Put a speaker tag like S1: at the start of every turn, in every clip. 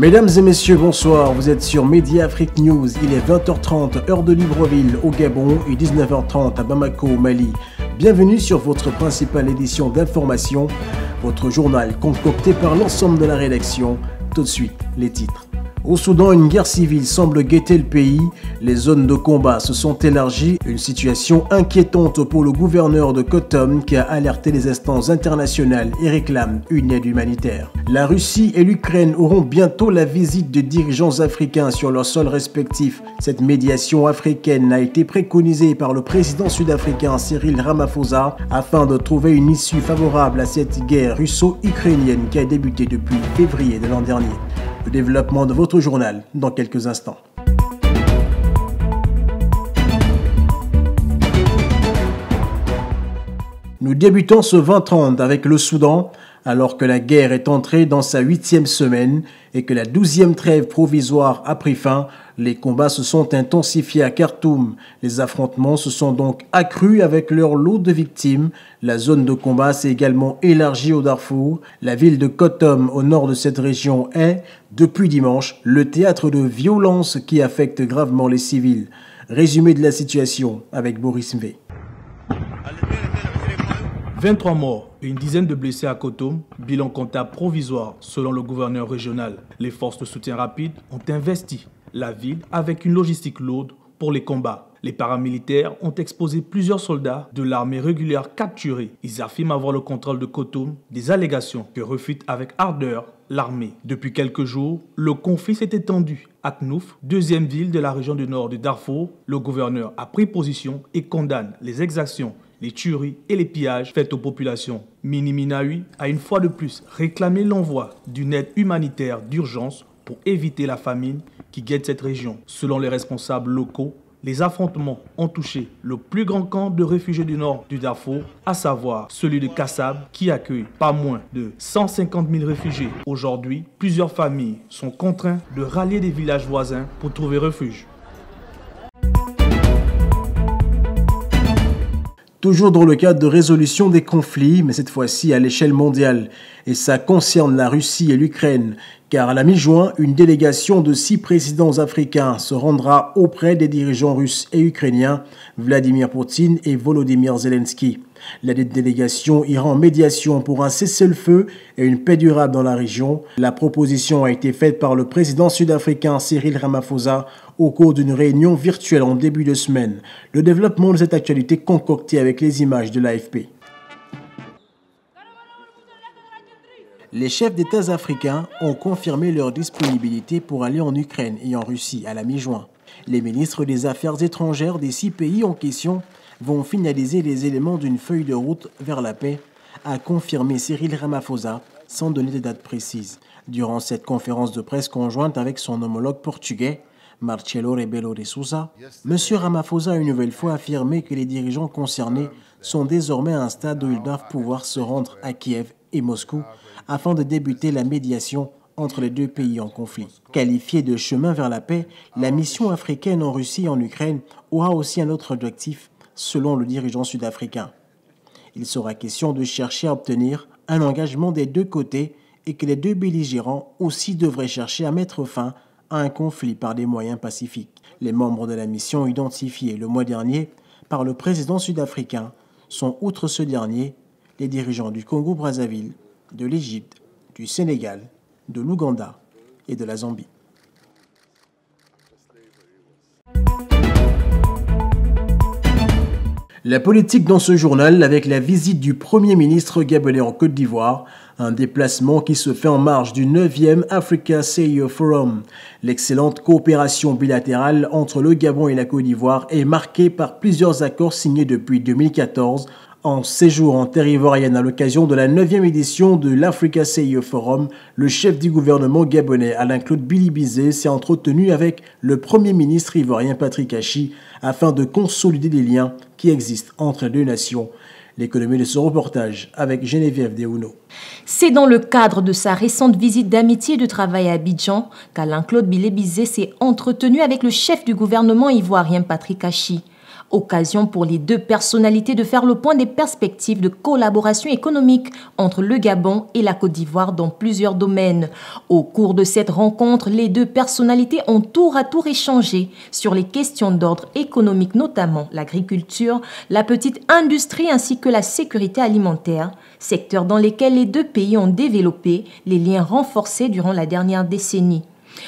S1: Mesdames et messieurs, bonsoir, vous êtes sur Média Afrique News, il est 20h30 heure de Libreville au Gabon et 19h30 à Bamako au Mali. Bienvenue sur votre principale édition d'information, votre journal concocté par l'ensemble de la rédaction. Tout de suite, les titres. Au Soudan, une guerre civile semble guetter le pays. Les zones de combat se sont élargies. Une situation inquiétante pour le gouverneur de Khartoum qui a alerté les instances internationales et réclame une aide humanitaire. La Russie et l'Ukraine auront bientôt la visite de dirigeants africains sur leur sol respectif. Cette médiation africaine a été préconisée par le président sud-africain Cyril Ramaphosa afin de trouver une issue favorable à cette guerre russo-ukrainienne qui a débuté depuis février de l'an dernier. Le développement de votre journal dans quelques instants. Nous débutons ce 20-30 avec le Soudan, alors que la guerre est entrée dans sa 8e semaine et que la 12e trêve provisoire a pris fin. Les combats se sont intensifiés à Khartoum. Les affrontements se sont donc accrus avec leur lot de victimes. La zone de combat s'est également élargie au Darfour. La ville de Khartoum, au nord de cette région, est, depuis dimanche, le théâtre de violences qui affectent gravement les civils. Résumé de la situation avec Boris Mvé.
S2: 23 morts et une dizaine de blessés à Khartoum, bilan comptable provisoire selon le gouverneur régional. Les forces de soutien rapide ont investi la ville avec une logistique lourde pour les combats. Les paramilitaires ont exposé plusieurs soldats de l'armée régulière capturés. Ils affirment avoir le contrôle de Khartoum, des allégations que refute avec ardeur l'armée. Depuis quelques jours, le conflit s'est étendu. À Knouf, deuxième ville de la région du nord du Darfour, le gouverneur a pris position et condamne les exactions, les tueries et les pillages faits aux populations. Mini Minawi a une fois de plus réclamé l'envoi d'une aide humanitaire d'urgence pour éviter la famine qui guette cette région. Selon les responsables locaux, les affrontements ont touché le plus grand camp de réfugiés du nord du Darfour, à savoir celui de Kassab, qui accueille pas moins de 150 000 réfugiés. Aujourd'hui, plusieurs familles sont contraintes de rallier des villages voisins pour trouver refuge.
S1: Toujours dans le cadre de résolution des conflits, mais cette fois-ci à l'échelle mondiale. Et ça concerne la Russie et l'Ukraine, car à la mi-juin, une délégation de 6 présidents africains se rendra auprès des dirigeants russes et ukrainiens, Vladimir Poutine et Volodymyr Zelensky. La délégation ira en médiation pour un cessez-le-feu et une paix durable dans la région. La proposition a été faite par le président sud-africain Cyril Ramaphosa au cours d'une réunion virtuelle en début de semaine. Le développement de cette actualité concoctée avec les images de l'AFP. Les chefs d'État africains ont confirmé leur disponibilité pour aller en Ukraine et en Russie à la mi-juin. Les ministres des Affaires étrangères des 6 pays en question vont finaliser les éléments d'une feuille de route vers la paix, a confirmé Cyril Ramaphosa sans donner de date précise. Durant cette conférence de presse conjointe avec son homologue portugais, Marcelo Rebelo de Sousa, M. Ramaphosa a une nouvelle fois affirmé que les dirigeants concernés sont désormais à un stade où ils doivent pouvoir se rendre à Kiev et Moscou afin de débuter la médiation entre les deux pays en conflit. Qualifiée de chemin vers la paix, la mission africaine en Russie et en Ukraine aura aussi un autre objectif, selon le dirigeant sud-africain. Il sera question de chercher à obtenir un engagement des deux côtés et que les deux belligérants aussi devraient chercher à mettre fin à un conflit par des moyens pacifiques. Les membres de la mission identifiés le mois dernier par le président sud-africain sont, outre ce dernier, les dirigeants du Congo-Brazzaville, de l'Égypte, du Sénégal, de l'Ouganda et de la Zambie. La politique dans ce journal avec la visite du Premier ministre gabonais en Côte d'Ivoire, un déplacement qui se fait en marge du 9e Africa CEO Forum. L'excellente coopération bilatérale entre le Gabon et la Côte d'Ivoire est marquée par plusieurs accords signés depuis 2014. En séjour en terre ivoirienne à l'occasion de la 9e édition de l'Africa CEO Forum, le chef du gouvernement gabonais Alain-Claude Bilibizé s'est entretenu avec le Premier ministre ivoirien Patrick Hachi afin de consolider les liens qui existent entre les deux nations. L'économie de ce reportage avec Geneviève Dehouno.
S3: C'est dans le cadre de sa récente visite d'amitié et de travail à Abidjan qu'Alain-Claude Bilibizé s'est entretenu avec le chef du gouvernement ivoirien Patrick Hachi. Occasion pour les deux personnalités de faire le point des perspectives de collaboration économique entre le Gabon et la Côte d'Ivoire dans plusieurs domaines. Au cours de cette rencontre, les deux personnalités ont tour à tour échangé sur les questions d'ordre économique, notamment l'agriculture, la petite industrie ainsi que la sécurité alimentaire, secteurs dans lesquels les deux pays ont développé les liens renforcés durant la dernière décennie.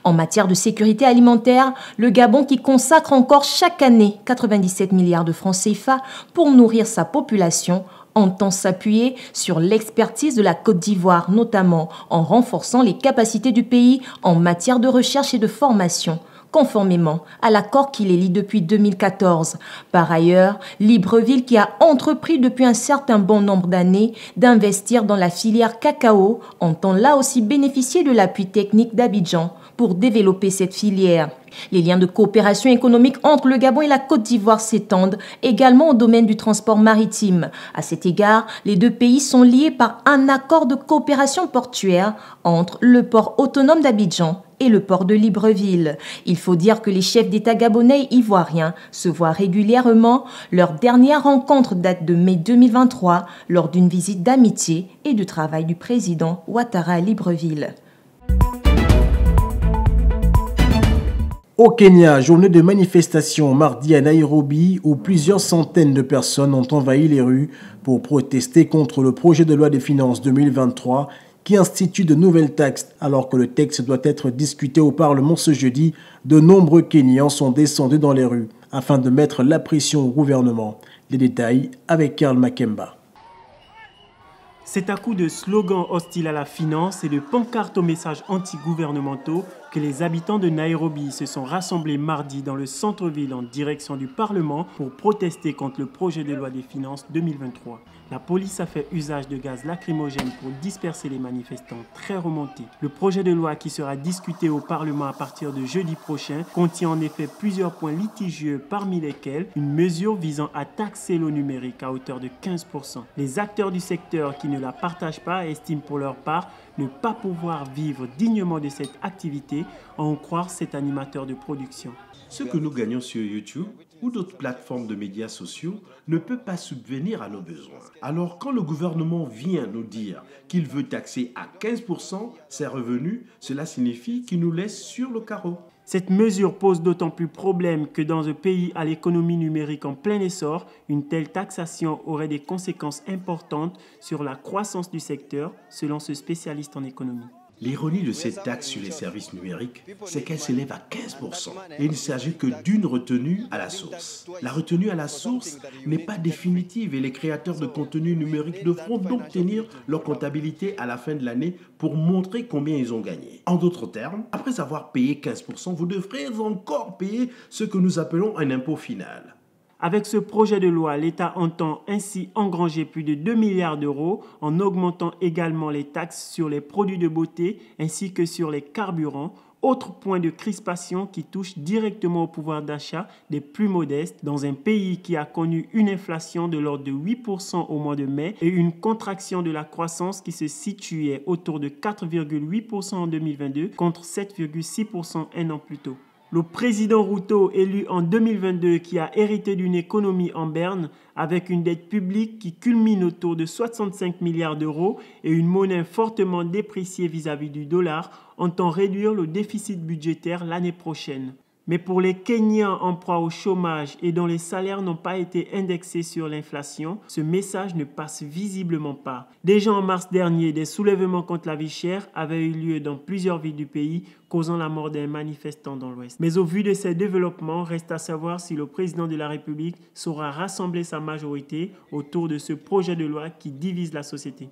S3: En matière de sécurité alimentaire, le Gabon, qui consacre encore chaque année 97 milliards de francs CFA pour nourrir sa population, entend s'appuyer sur l'expertise de la Côte d'Ivoire, notamment en renforçant les capacités du pays en matière de recherche et de formation, conformément à l'accord qui les lie depuis 2014. Par ailleurs, Libreville, qui a entrepris depuis un certain bon nombre d'années d'investir dans la filière cacao, entend là aussi bénéficier de l'appui technique d'Abidjan pour développer cette filière. Les liens de coopération économique entre le Gabon et la Côte d'Ivoire s'étendent également au domaine du transport maritime. À cet égard, les deux pays sont liés par un accord de coopération portuaire entre le port autonome d'Abidjan et le port de Libreville. Il faut dire que les chefs d'État gabonais et ivoiriens se voient régulièrement. Leur dernière rencontre date de mai 2023 lors d'une visite d'amitié et de travail du président Ouattara à Libreville.
S1: Au Kenya, journée de manifestation mardi à Nairobi où plusieurs centaines de personnes ont envahi les rues pour protester contre le projet de loi des finances 2023 qui institue de nouvelles taxes alors que le texte doit être discuté au Parlement ce jeudi. De nombreux Kenyans sont descendus dans les rues afin de mettre la pression au gouvernement. Les détails avec Karl Makemba.
S4: C'est à coup de slogans hostiles à la finance et de pancartes aux messages anti-gouvernementaux que les habitants de Nairobi se sont rassemblés mardi dans le centre-ville en direction du Parlement pour protester contre le projet de loi des finances 2023. La police a fait usage de gaz lacrymogène pour disperser les manifestants très remontés. Le projet de loi qui sera discuté au Parlement à partir de jeudi prochain contient en effet plusieurs points litigieux, parmi lesquels une mesure visant à taxer l'eau numérique à hauteur de 15%. Les acteurs du secteur qui ne la partagent pas estiment pour leur part ne pas pouvoir vivre dignement de cette activité, à en croire cet animateur de production.
S5: Ce que nous gagnons sur YouTube ou d'autres plateformes de médias sociaux ne peut pas subvenir à nos besoins. Alors quand le gouvernement vient nous dire qu'il veut taxer à 15% ses revenus, cela signifie qu'il nous laisse sur le carreau.
S4: Cette mesure pose d'autant plus problème que dans un pays à l'économie numérique en plein essor, une telle taxation aurait des conséquences importantes sur la croissance du secteur, selon ce spécialiste en économie.
S5: L'ironie de cette taxe sur les services numériques, c'est qu'elle s'élève à 15%. Et il ne s'agit que d'une retenue à la source. La retenue à la source n'est pas définitive et les créateurs de contenu numérique devront donc tenir leur comptabilité à la fin de l'année pour montrer combien ils ont gagné. En d'autres termes, après avoir payé 15%, vous devrez encore payer ce que nous appelons un impôt final.
S4: Avec ce projet de loi, l'État entend ainsi engranger plus de 2 milliards d'euros en augmentant également les taxes sur les produits de beauté ainsi que sur les carburants. Autre point de crispation qui touche directement au pouvoir d'achat des plus modestes dans un pays qui a connu une inflation de l'ordre de 8% au mois de mai et une contraction de la croissance qui se situait autour de 4,8% en 2022 contre 7,6% un an plus tôt. Le président Ruto, élu en 2022, qui a hérité d'une économie en berne avec une dette publique qui culmine autour de 65 milliards d'euros et une monnaie fortement dépréciée vis-à-vis du dollar, entend réduire le déficit budgétaire l'année prochaine. Mais pour les Kenyans en proie au chômage et dont les salaires n'ont pas été indexés sur l'inflation, ce message ne passe visiblement pas. Déjà en mars dernier, des soulèvements contre la vie chère avaient eu lieu dans plusieurs villes du pays, causant la mort d'un manifestant dans l'Ouest. Mais au vu de ces développements, reste à savoir si le président de la République saura rassembler sa majorité autour de ce projet de loi qui divise la société.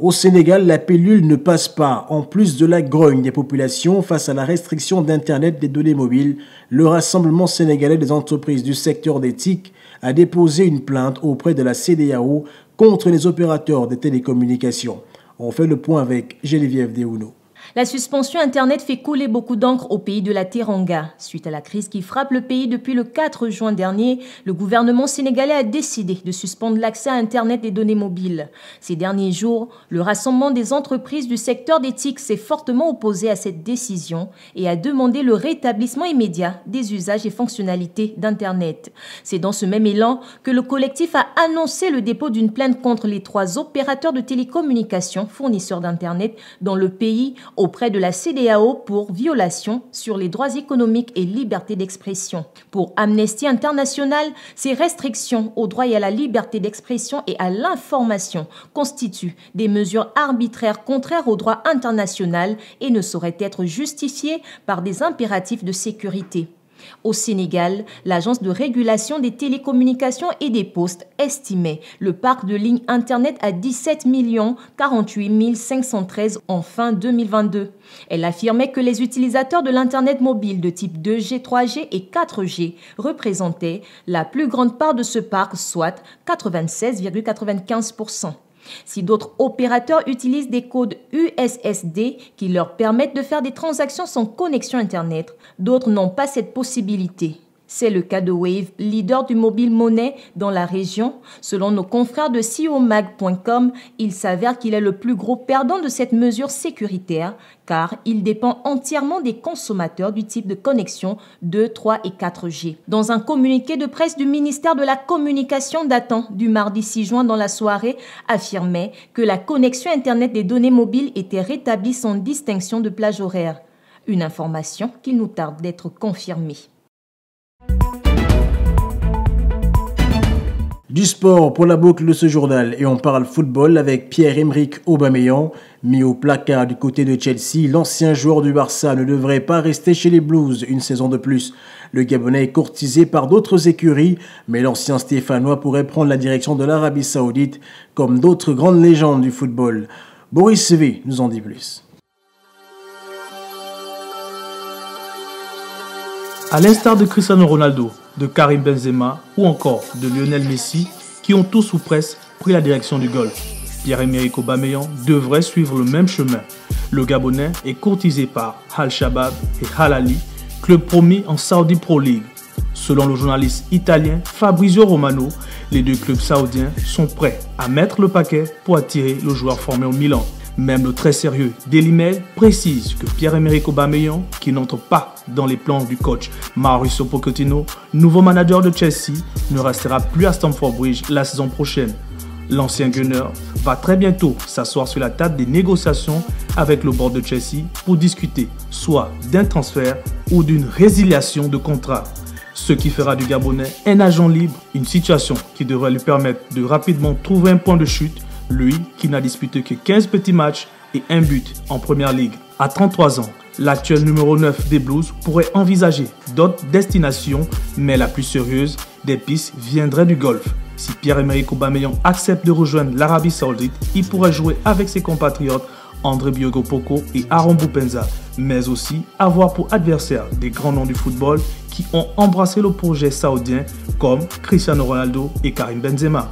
S1: Au Sénégal, la pilule ne passe pas. En plus de la grogne des populations face à la restriction d'Internet des données mobiles, le Rassemblement sénégalais des entreprises du secteur des TIC a déposé une plainte auprès de la CEDEAO contre les opérateurs des télécommunications. On fait le point avec Geneviève Dehouno.
S3: La suspension Internet fait couler beaucoup d'encre au pays de la Teranga. Suite à la crise qui frappe le pays depuis le 4 juin dernier, le gouvernement sénégalais a décidé de suspendre l'accès à Internet des données mobiles. Ces derniers jours, le rassemblement des entreprises du secteur des TIC s'est fortement opposé à cette décision et a demandé le rétablissement immédiat des usages et fonctionnalités d'Internet. C'est dans ce même élan que le collectif a annoncé le dépôt d'une plainte contre les 3 opérateurs de télécommunications fournisseurs d'Internet dans le pays auprès de la CEDEAO pour violation sur les droits économiques et liberté d'expression. Pour Amnesty International, ces restrictions aux droits et à la liberté d'expression et à l'information constituent des mesures arbitraires contraires au droit international et ne sauraient être justifiées par des impératifs de sécurité. Au Sénégal, l'Agence de régulation des télécommunications et des postes estimait le parc de lignes Internet à 17 048 513 en fin 2022. Elle affirmait que les utilisateurs de l'Internet mobile de type 2G, 3G et 4G représentaient la plus grande part de ce parc, soit 96,95%. Si d'autres opérateurs utilisent des codes USSD qui leur permettent de faire des transactions sans connexion Internet, d'autres n'ont pas cette possibilité. C'est le cas de Wave, leader du mobile money dans la région. Selon nos confrères de CEOMag.com, il s'avère qu'il est le plus gros perdant de cette mesure sécuritaire car il dépend entièrement des consommateurs du type de connexion 2, 3 et 4G. Dans un communiqué de presse du ministère de la Communication datant du mardi 6 juin dans la soirée, affirmait que la connexion Internet des données mobiles était rétablie sans distinction de plage horaire. Une information qu'il nous tarde d'être confirmée.
S1: Du sport pour la boucle de ce journal et on parle football avec Pierre-Emerick Aubameyang. Mis au placard du côté de Chelsea, l'ancien joueur du Barça ne devrait pas rester chez les Blues une saison de plus. Le Gabonais est courtisé par d'autres écuries, mais l'ancien Stéphanois pourrait prendre la direction de l'Arabie Saoudite comme d'autres grandes légendes du football. Boris V nous en dit plus.
S2: À l'instar de Cristiano Ronaldo, de Karim Benzema ou encore de Lionel Messi, qui ont tous ou presque pris la direction du golf, Pierre-Emerick Aubameyang devrait suivre le même chemin. Le Gabonais est courtisé par Al-Shabaab et Al-Ali, club promis en Saudi Pro League. Selon le journaliste italien Fabrizio Romano, les 2 clubs saoudiens sont prêts à mettre le paquet pour attirer le joueur formé au Milan. Même le très sérieux Daily Mail précise que Pierre-Emerick Aubameyang, qui n'entre pas dans les plans du coach Mauricio Pochettino, nouveau manager de Chelsea, ne restera plus à Stamford Bridge la saison prochaine. L'ancien Gunner va très bientôt s'asseoir sur la table des négociations avec le board de Chelsea pour discuter soit d'un transfert ou d'une résiliation de contrat. Ce qui fera du Gabonais un agent libre, une situation qui devrait lui permettre de rapidement trouver un point de chute, lui qui n'a disputé que 15 petits matchs et 1 but en Première Ligue. À 33 ans, l'actuel numéro 9 des Blues pourrait envisager d'autres destinations, mais la plus sérieuse des pistes viendrait du golf. Si Pierre-Emerick Aubameyang accepte de rejoindre l'Arabie Saoudite, il pourrait jouer avec ses compatriotes André Biogo Poko et Aaron Boupendza, mais aussi avoir pour adversaire des grands noms du football qui ont embrassé le projet saoudien comme Cristiano Ronaldo et Karim Benzema.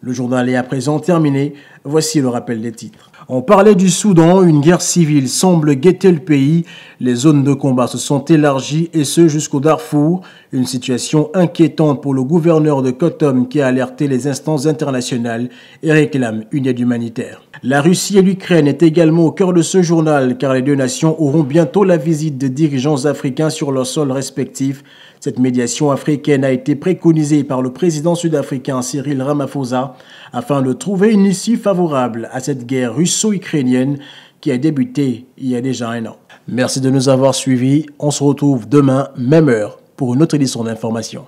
S1: Le journal est à présent terminé. Voici le rappel des titres. On parlait du Soudan, une guerre civile semble guetter le pays. Les zones de combat se sont élargies et ce jusqu'au Darfour. Une situation inquiétante pour le gouverneur de Khartoum qui a alerté les instances internationales et réclame une aide humanitaire. La Russie et l'Ukraine est également au cœur de ce journal car les 2 nations auront bientôt la visite de dirigeants africains sur leur sol respectif. Cette médiation africaine a été préconisée par le président sud-africain Cyril Ramaphosa afin de trouver une issue favorable à cette guerre russo-ukrainienne qui a débuté il y a déjà 1 an. Merci de nous avoir suivis. On se retrouve demain, même heure, pour une autre édition d'information.